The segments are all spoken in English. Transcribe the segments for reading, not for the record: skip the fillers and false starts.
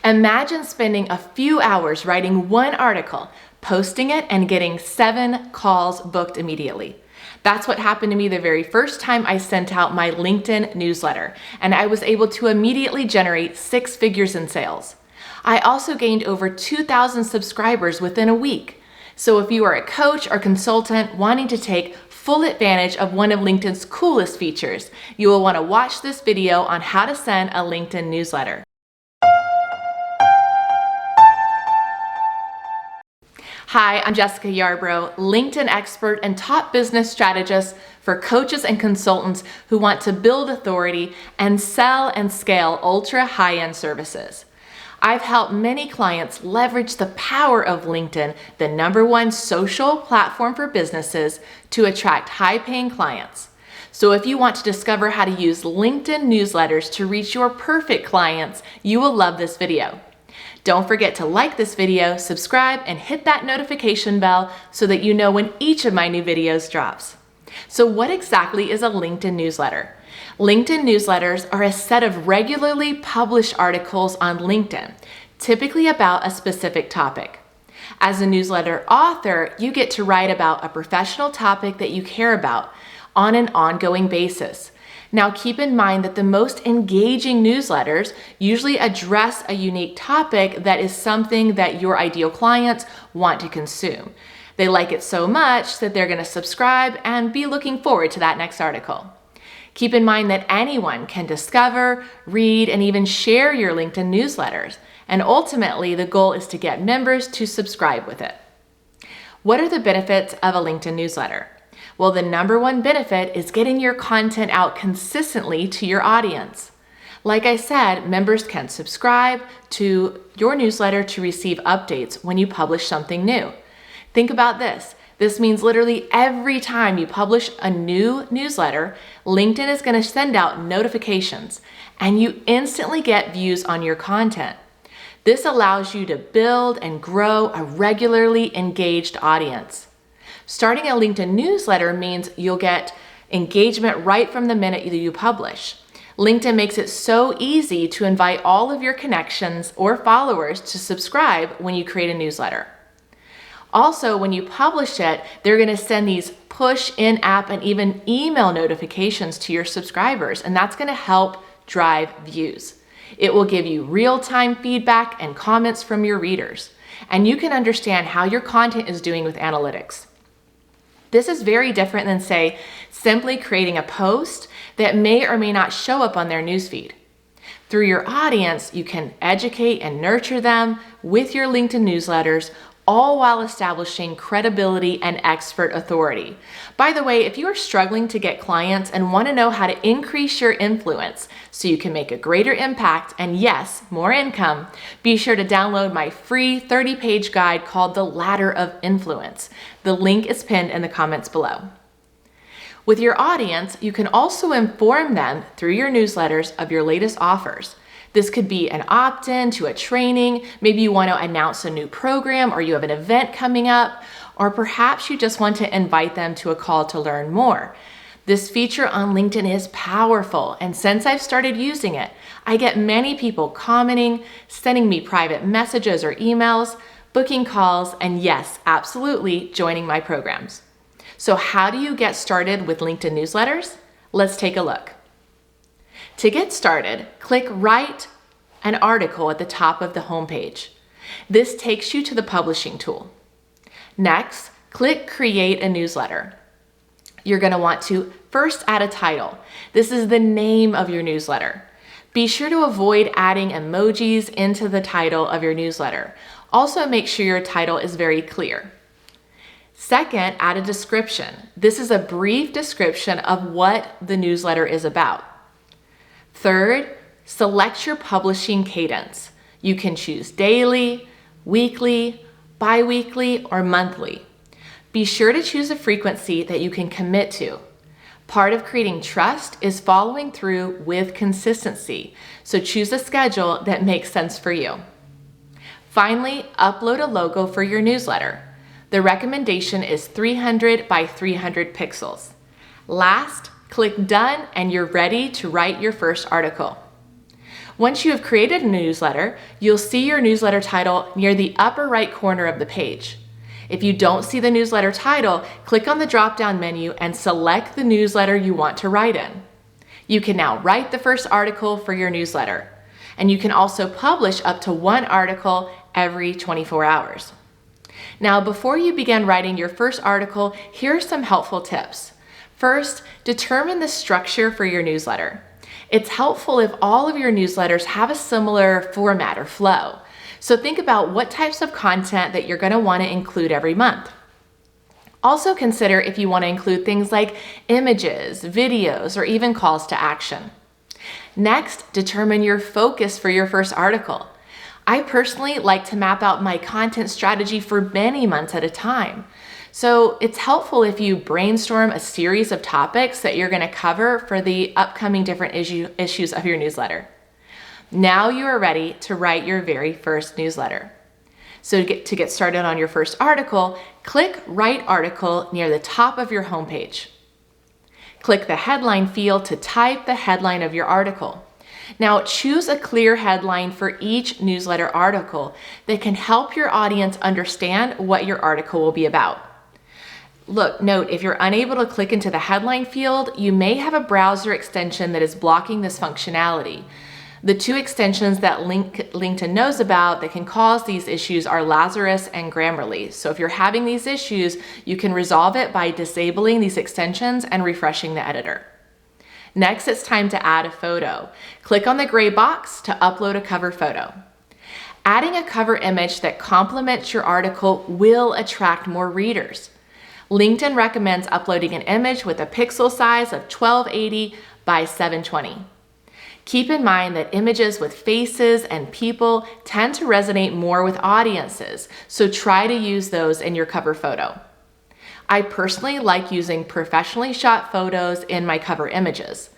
Imagine spending a few hours writing one article, posting it, and getting 7 calls booked immediately. That's what happened to me the very first time I sent out my LinkedIn newsletter, and I was able to immediately generate 6 figures in sales. I also gained over 2,000 subscribers within a week. So if you are a coach or consultant wanting to take full advantage of one of LinkedIn's coolest features, you will want to watch this video on how to send a LinkedIn newsletter. Hi, I'm Jessica Yarbrough, LinkedIn expert and top business strategist for coaches and consultants who want to build authority and sell and scale ultra high-end services. I've helped many clients leverage the power of LinkedIn, the #1 social platform for businesses, to attract high-paying clients. So if you want to discover how to use LinkedIn newsletters to reach your perfect clients, you will love this video. Don't forget to like this video, subscribe, and hit that notification bell so that you know when each of my new videos drops. So what exactly is a LinkedIn newsletter? LinkedIn newsletters are a set of regularly published articles on LinkedIn, typically about a specific topic. As a newsletter author, you get to write about a professional topic that you care about on an ongoing basis. Now keep in mind that the most engaging newsletters usually address a unique topic that is something that your ideal clients want to consume. They like it so much that they're going to subscribe and be looking forward to that next article. Keep in mind that anyone can discover, read, and even share your LinkedIn newsletters. And ultimately, the goal is to get members to subscribe with it. What are the benefits of a LinkedIn newsletter? Well, the #1 benefit is getting your content out consistently to your audience. Like I said, members can subscribe to your newsletter to receive updates when you publish something new. Think about this. This means literally every time you publish a new newsletter, LinkedIn is going to send out notifications, and you instantly get views on your content. This allows you to build and grow a regularly engaged audience. Starting a LinkedIn newsletter means you'll get engagement right from the minute you publish. LinkedIn makes it so easy to invite all of your connections or followers to subscribe when you create a newsletter. Also, when you publish it, they're going to send these push in-app and even email notifications to your subscribers, and that's going to help drive views. It will give you real-time feedback and comments from your readers, and you can understand how your content is doing with analytics. This is very different than, say, simply creating a post that may or may not show up on their newsfeed. Through your audience, you can educate and nurture them with your LinkedIn newsletters, all while establishing credibility and expert authority. By the way, if you are struggling to get clients and want to know how to increase your influence so you can make a greater impact and, yes, more income, be sure to download my free 30-page guide called The Ladder of Influence. The link is pinned in the comments below. With your audience, you can also inform them through your newsletters of your latest offers. This could be an opt-in to a training, maybe you want to announce a new program or you have an event coming up, or perhaps you just want to invite them to a call to learn more. This feature on LinkedIn is powerful, and since I've started using it, I get many people commenting, sending me private messages or emails, booking calls, and yes, absolutely joining my programs. So how do you get started with LinkedIn newsletters? Let's take a look. To get started, click Write an article at the top of the homepage. This takes you to the publishing tool. Next, click Create a Newsletter. You're going to want to first add a title. This is the name of your newsletter. Be sure to avoid adding emojis into the title of your newsletter. Also, make sure your title is very clear. Second, add a description. This is a brief description of what the newsletter is about. Third, select your publishing cadence. You can choose daily, weekly, bi-weekly, or monthly. Be sure to choose a frequency that you can commit to. Part of creating trust is following through with consistency, so choose a schedule that makes sense for you. Finally, upload a logo for your newsletter. The recommendation is 300 by 300 pixels. Last, click Done and you're ready to write your first article. Once you have created a newsletter, you'll see your newsletter title near the upper right corner of the page. If you don't see the newsletter title, click on the drop-down menu and select the newsletter you want to write in. You can now write the first article for your newsletter, and you can also publish up to 1 article every 24 hours. Now, before you begin writing your first article, here are some helpful tips. First, determine the structure for your newsletter. It's helpful if all of your newsletters have a similar format or flow. So think about what types of content that you're going to want to include every month. Also consider if you want to include things like images, videos, or even calls to action. Next, determine your focus for your first article. I personally like to map out my content strategy for many months at a time. So it's helpful if you brainstorm a series of topics that you're going to cover for the upcoming different issues of your newsletter. Now you are ready to write your very first newsletter. So to get started on your first article, click Write Article near the top of your homepage. Click the headline field to type the headline of your article. Now choose a clear headline for each newsletter article that can help your audience understand what your article will be about. Note, if you're unable to click into the headline field, you may have a browser extension that is blocking this functionality. The 2 extensions that LinkedIn knows about that can cause these issues are Lazarus and Grammarly. So if you're having these issues, you can resolve it by disabling these extensions and refreshing the editor. Next, it's time to add a photo. Click on the gray box to upload a cover photo. Adding a cover image that complements your article will attract more readers. LinkedIn recommends uploading an image with a pixel size of 1280 by 720. Keep in mind that images with faces and people tend to resonate more with audiences, so try to use those in your cover photo. I personally like using professionally shot photos in my cover images.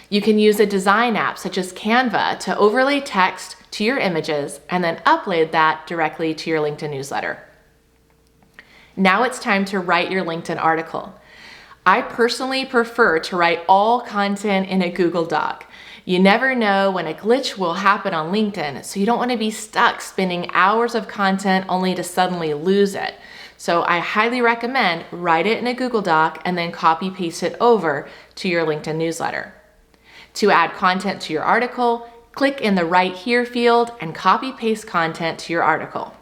You can use a design app such as Canva to overlay text to your images and then upload that directly to your LinkedIn newsletter. Now it's time to write your LinkedIn article. I personally prefer to write all content in a Google Doc. You never know when a glitch will happen on LinkedIn, so you don't want to be stuck spending hours of content only to suddenly lose it. So I highly recommend write it in a Google Doc and then copy paste it over to your LinkedIn newsletter. To add content to your article, click in the Write Here field and copy paste content to your article.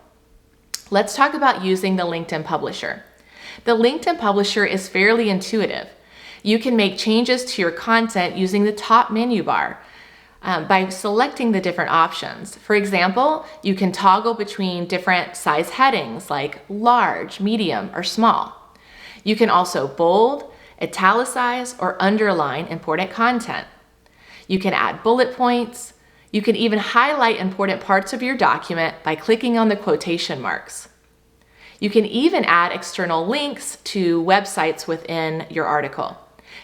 Let's talk about using the LinkedIn Publisher. The LinkedIn Publisher is fairly intuitive. You can make changes to your content using the top menu bar by selecting the different options. For example, you can toggle between different size headings like large, medium, or small. You can also bold, italicize, or underline important content. You can add bullet points. You can even highlight important parts of your document by clicking on the quotation marks. You can even add external links to websites within your article.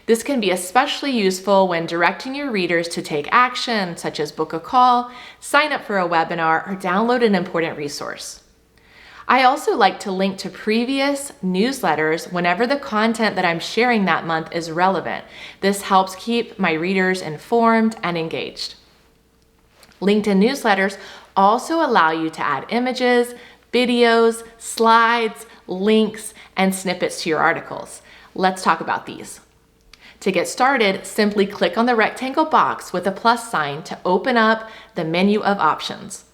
This can be especially useful when directing your readers to take action, such as book a call, sign up for a webinar, or download an important resource. I also like to link to previous newsletters whenever the content that I'm sharing that month is relevant. This helps keep my readers informed and engaged. LinkedIn newsletters also allow you to add images, videos, slides, links, and snippets to your articles. Let's talk about these. To get started, simply click on the rectangle box with a plus sign to open up the menu of options.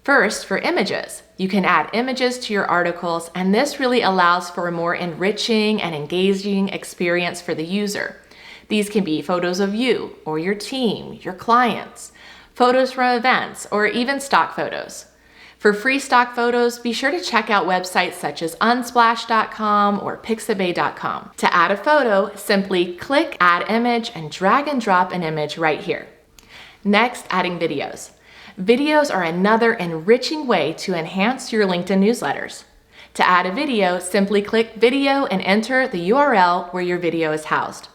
First, for images, you can add images to your articles, and this really allows for a more enriching and engaging experience for the user. These can be photos of you or your team, your clients, photos from events, or even stock photos. For free stock photos, be sure to check out websites such as unsplash.com or pixabay.com. To add a photo, simply click Add Image and drag and drop an image right here. Next, adding videos. Videos are another enriching way to enhance your LinkedIn newsletters. To add a video, simply click Video and enter the URL where your video is housed.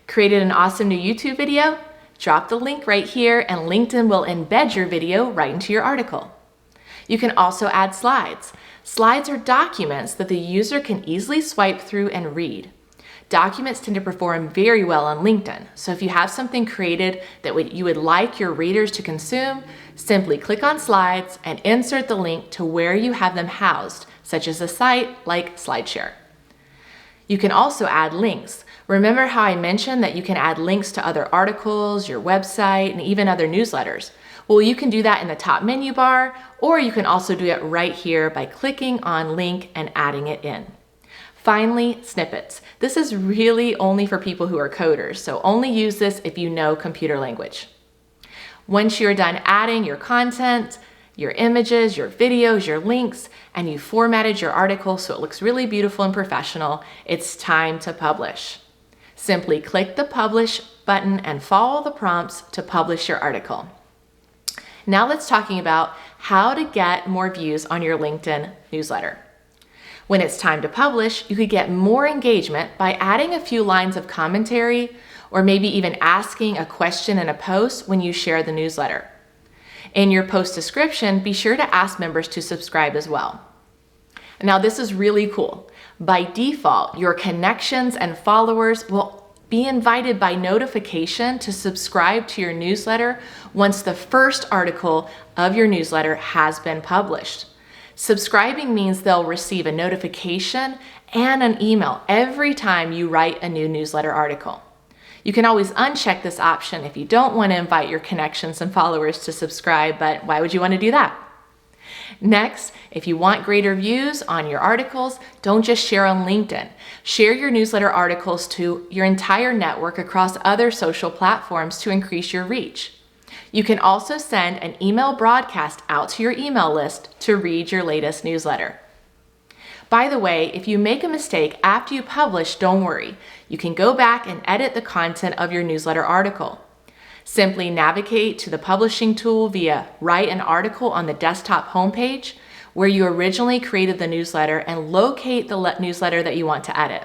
Created an awesome new YouTube video? Drop the link right here and LinkedIn will embed your video right into your article. You can also add slides. Slides are documents that the user can easily swipe through and read. Documents tend to perform very well on LinkedIn, so if you have something created that you would like your readers to consume, simply click on Slides and insert the link to where you have them housed, such as a site like SlideShare. You can also add links. Remember how I mentioned that you can add links to other articles, your website, and even other newsletters? Well, you can do that in the top menu bar, or you can also do it right here by clicking on link and adding it in. Finally, snippets. This is really only for people who are coders, so only use this if you know computer language. Once you're done adding your content, your images, your videos, your links, and you formatted your article so it looks really beautiful and professional, it's time to publish. Simply click the Publish button and follow the prompts to publish your article. Now let's talk about how to get more views on your LinkedIn newsletter. When it's time to publish, you could get more engagement by adding a few lines of commentary or maybe even asking a question in a post when you share the newsletter. In your post description, be sure to ask members to subscribe as well. Now this is really cool. By default, your connections and followers will be invited by notification to subscribe to your newsletter once the first article of your newsletter has been published. Subscribing means they'll receive a notification and an email every time you write a new newsletter article. You can always uncheck this option if you don't want to invite your connections and followers to subscribe, but why would you want to do that? Next, if you want greater views on your articles, don't just share on LinkedIn. Share your newsletter articles to your entire network across other social platforms to increase your reach. You can also send an email broadcast out to your email list to read your latest newsletter. By the way, if you make a mistake after you publish, don't worry. You can go back and edit the content of your newsletter article. Simply navigate to the publishing tool via Write an Article on the desktop homepage where you originally created the newsletter and locate the newsletter that you want to edit.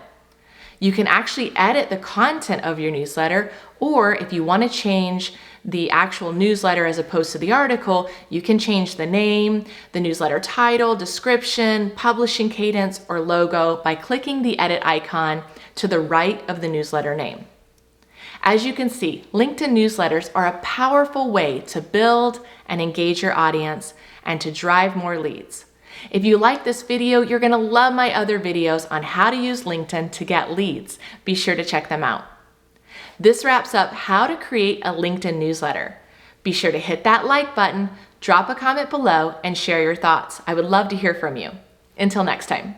You can actually edit the content of your newsletter, or if you want to change the actual newsletter as opposed to the article, you can change the name, the newsletter title, description, publishing cadence, or logo by clicking the edit icon to the right of the newsletter name. As you can see, LinkedIn newsletters are a powerful way to build and engage your audience and to drive more leads. If you like this video, you're going to love my other videos on how to use LinkedIn to get leads. Be sure to check them out. This wraps up how to create a LinkedIn newsletter. Be sure to hit that like button, drop a comment below, and share your thoughts. I would love to hear from you. Until next time.